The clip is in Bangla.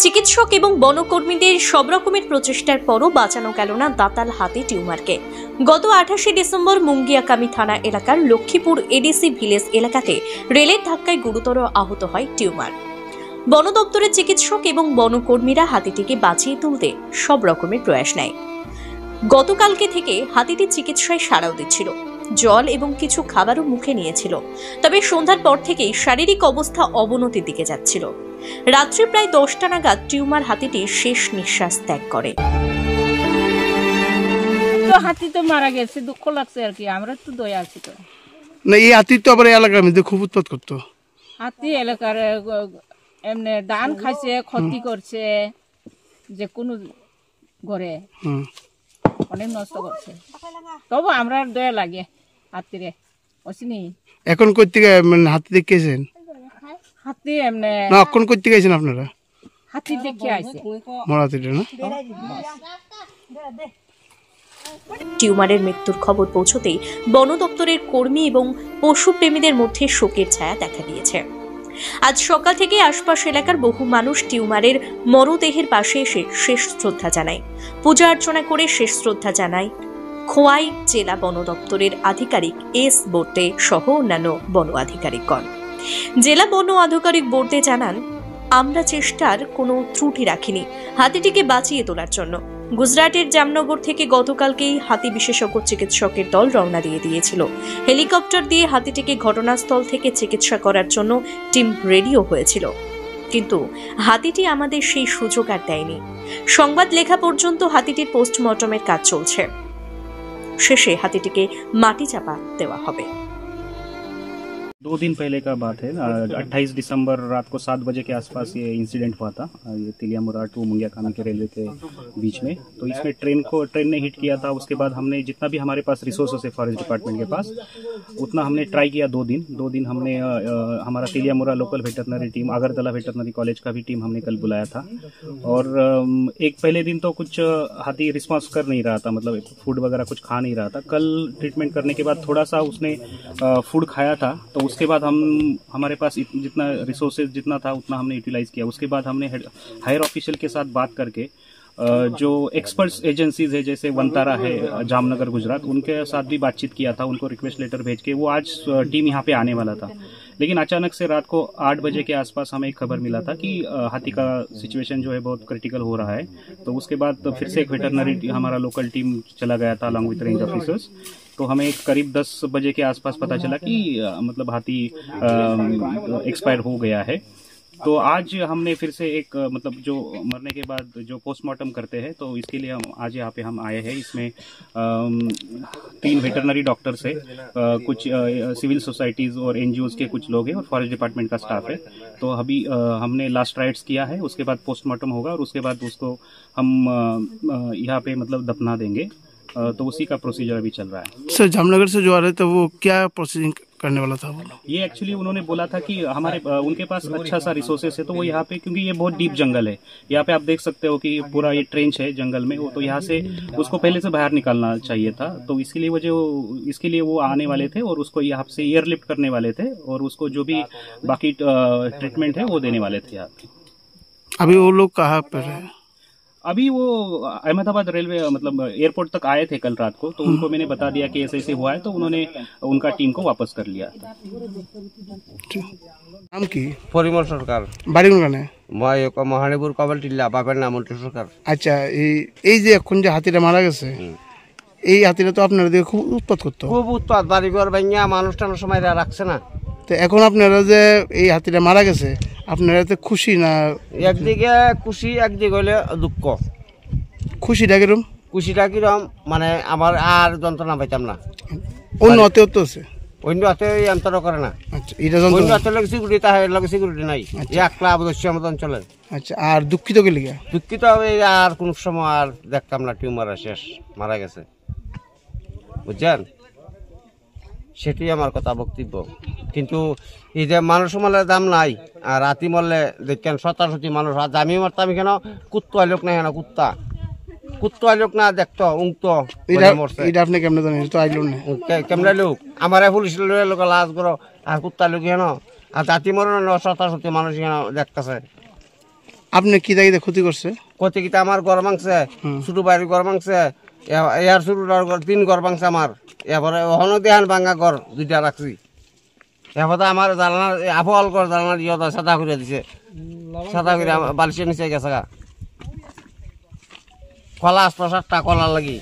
চিকিৎসক এবং বনকর্মীদের সব রকমের প্রচেষ্টার পরও বাঁচানো গেল না দাঁতাল হাতি টিউমারকে। গত 28শে ডিসেম্বর মুঙ্গিয়াকামি থানা এলাকার লক্ষ্মীপুর এডিসি ভিলেজ এলাকাতে রেলের ধাক্কায় গুরুতর আহত হয় টিউমার। বন দপ্তরের চিকিৎসক এবং বনকর্মীরা হাতিটিকে বাঁচিয়ে তুলতে সব রকমের প্রয়াস নেয়। গতকালকে থেকে হাতিটি চিকিৎসায় সাড়াও দিচ্ছিল, জল এবং কিছু খাবারও মুখে নিয়েছিল। তবে সন্ধ্যার পর থেকেই শারীরিক অবস্থা অবনতির দিকে যাচ্ছিল। রাত্রি প্রায় 10টা নাগাদ টিউমার হাতিটি শেষ নিঃশ্বাস ত্যাগ করে। হাতি তো মারা গেছে, দুঃখ লাগছে আর কি, আমরা তো দয়া আছি তো না। এই হাতি তো আবার এলাকার মধ্যে খুব উৎপাত করতো। হাতি এলাকার এমনি ধান খাইছে, ক্ষতি করছে, যে কোনো ঘরে অনেক নষ্ট করছে। তবু আমরা দয়া লাগে হাতিরে বুঝিনি। এখন কই থেকে হাতি দেখেছেন? হাতি এমনি না, এখন কই থেকে আইছেন আপনারা? হাতি দেখে আইছে মরা হাতিটা না। টিউমারের মৃত্যুর খবর পৌঁছতেই বন দপ্তরের কর্মী এবং পশুপ্রেমীদের মধ্যে শোকের ছায়া দেখা দিয়েছে। আজ সকাল থেকে আশপাশ এলাকার বহু মানুষ টিউমারের মরদেহের পাশে এসে শেষ শ্রদ্ধা জানায়। পূজা অর্চনা করে শেষ শ্রদ্ধা জানায় খোয়াই জেলা বন দপ্তরের আধিকারিক এস বোর্দে সহ অন্যান্য বন আধিকারিকগণ। জেলা বন আধিকারিক বোর্দে জানান, আমরা চেষ্টার কোনো ত্রুটি রাখিনি হাতিটিকে বাঁচিয়ে তোলার জন্য। গুজরাটের জামনগর থেকে গতকালকেই হাতি বিশেষজ্ঞ চিকিৎসকের দল রওনা দিয়ে দিয়েছিল। হেলিকপ্টার দিয়ে হাতিটিকে ঘটনাস্থল থেকে চিকিৎসা করার জন্য টিম রেডিও হয়েছিল, কিন্তু হাতিটি আমাদের সেই সুযোগ আর দেয়নি। সংবাদ লেখা পর্যন্ত হাতিটির পোস্টমর্টমের কাজ চলছে। শেষে হাতিটিকে মাটি চাপা দেওয়া হবে। 2 दिन पहले का बात है। 28 दिसंबर रात को 7 बजे के आसपास ये इंसिडेंट हुआ था। ये तिलियामुरा टू मुंगियाकामी के रेलवे के बीच में। तो इसमें ट्रेन ने हिट किया था। उसके बाद हमने जितना भी हमारे पास रिसोर्सेस है फॉरेस्ट डिपार्टमेंट के पास, उतना हमने ट्राई किया। 2 दिन हमने हमारा Teliamura local veterinary team, Agartala veterinary college का भी टीम हमने कल बुलाया था। और एक पहले दिन तो कुछ हाथी रिस्पॉन्स कर नहीं रहा था, मतलब फूड वगैरह कुछ खा नहीं रहा था। कल ट्रीटमेंट करने के बाद थोड़ा सा उसने फूड खाया था। तो उसके बाद हमारे पास जितना रिसोर्सेज जितना था उतना हमने यूटिलाइज किया। उसके बाद हमने हायर ऑफिशियल के साथ बात करके जो एक्सपर्ट्स एजेंसीज है जैसे वनतारा है जामनगर गुजरात, उनके साथ भी बातचीत किया था। उनको रिक्वेस्ट लेटर भेज के वो आज टीम यहाँ पे आने वाला था। लेकिन अचानक से रात को 8 बजे के आसपास हमें एक खबर मिला था कि हाथी का सिचुएशन जो है बहुत क्रिटिकल हो रहा है। तो उसके बाद फिर से एक वेटरनरी हमारा लोकल टीम चला गया था अलॉन्ग विद रेंज ऑफिसर्स। तो हमें करीब 10 बजे के आसपास पता चला कि मतलब हाथी एक्सपायर हो गया है। तो आज हमने फिर से एक मतलब जो मरने के बाद जो पोस्टमार्टम करते हैं, तो इसके लिए हम आज यहाँ पे हम आए हैं। इसमें 3 वेटरनरी डॉक्टर्स है, कुछ सिविल सोसाइटीज और एनजीओज के कुछ लोग हैं और फॉरेस्ट डिपार्टमेंट का स्टाफ है। तो अभी हमने लास्ट राइट्स किया है, उसके बाद पोस्टमार्टम होगा और उसके बाद उसको हम यहाँ पे मतलब दफना देंगे। तो उसी का प्रोसीजर अभी चल रहा है। सर, जामनगर से जो आ रहे थे वो क्या प्रोसीजिंग करने वाला था? ये एक्चुअली उन्होंने बोला था कि हमारे उनके पास अच्छा सा रिसोर्सेस है। तो वो यहाँ पे, क्योंकि ये बहुत डीप जंगल है, यहाँ पे आप देख सकते हो कि पूरा ये ट्रेंच है जंगल में। तो यहाँ से उसको पहले से बाहर निकालना चाहिए था। तो इसके लिए वो आने वाले थे और उसको यहाँ से एयरलिफ्ट करने वाले थे और उसको जो भी बाकी ट्रीटमेंट है वो देने वाले थे यहाँ पे। अभी वो लोग कहाँ पर है? अभी वो अहमदाबाद रेलवे मतलब एयरपोर्ट तक आए थे कल रात को। तो उनको मैंने बता दिया कि ऐसे ऐसे हुआ है। तो उन्होंने उनका टीम को वापस कर लिया। नाम की? परिमल सरकार। বাড়ি কোনখানে? মহানিপুর কবল টিল্লা, বাপের নাম মন্টু সরকার। আচ্ছা, এই যে এখন যে হাতিটা মারা গেছে, এই হাতিটা তো আপনারা দিয়ে খুব উৎপাত করতো। খুব উৎপাত, বাড়িঘর ভাঙিয়া মানুষ টানুষ সময় রাখছে না। তো এখন আপনারা যে এই হাতিটা মারা গেছে, আপনারা তো খুশি না? একদিকে খুশি, একদিকে হইলে দুঃখ। খুশিটা কিরম? খুশিটা কিরম মানে আমার আর যন্ত্রণা পাইতাম না। অন্য হাতেও তো আছে? অন্য হাতে যন্ত্রণা করে না। আচ্ছা, এটা অন্য হাতে লোক সিকিউরিটি, তাহলে লোক সিকিউরিটি নাই। একলা অবশ্যই আমাদের অঞ্চলে। আচ্ছা, আর দুঃখিত কে লিগা? দুঃখিত আর কোন সময় আর দেখতাম না। টিউমার শেষ, মারা গেছে, বুঝছেন? সেটাই আমার কথা বক্তব্য। কিন্তু এই যে মানুষ মরলে দাম নাই, আর রাতি মরলে দেখেন শতাশতি মানুষ। আজ আমি মারতাম কেন, কুত্তা লোক নাই কেন, কুত্তা লোক না দেখতো উংতো আপনি কেমনে জানেন? তো আইলো না কেমনে লোক আমার পুলিশ লোক লাজ করো, আর কুত্তা লোক কেন, আর জাতি মরণ শতাশতি মানুষ কেন দেখতেছে। আপনি কি দায়িত্বে ক্ষতি করছে? কত কিতা আমার ঘর ভাঙছে, ছোট বাড়ির ঘর ভাঙছে, এর ছোটটার ঘর 3 ঘর ভাঙছে আমার। এরপরে ওখানে দেহান ভাঙা ঘর 2টা রাখছি। এরপরে আমার জানালার আফল ঘর জানালার ইয়দা সাদা করে দিছে, সাদা করে বালিশের নিচে গেছে গা। কলা 6-7টা কলা লাগি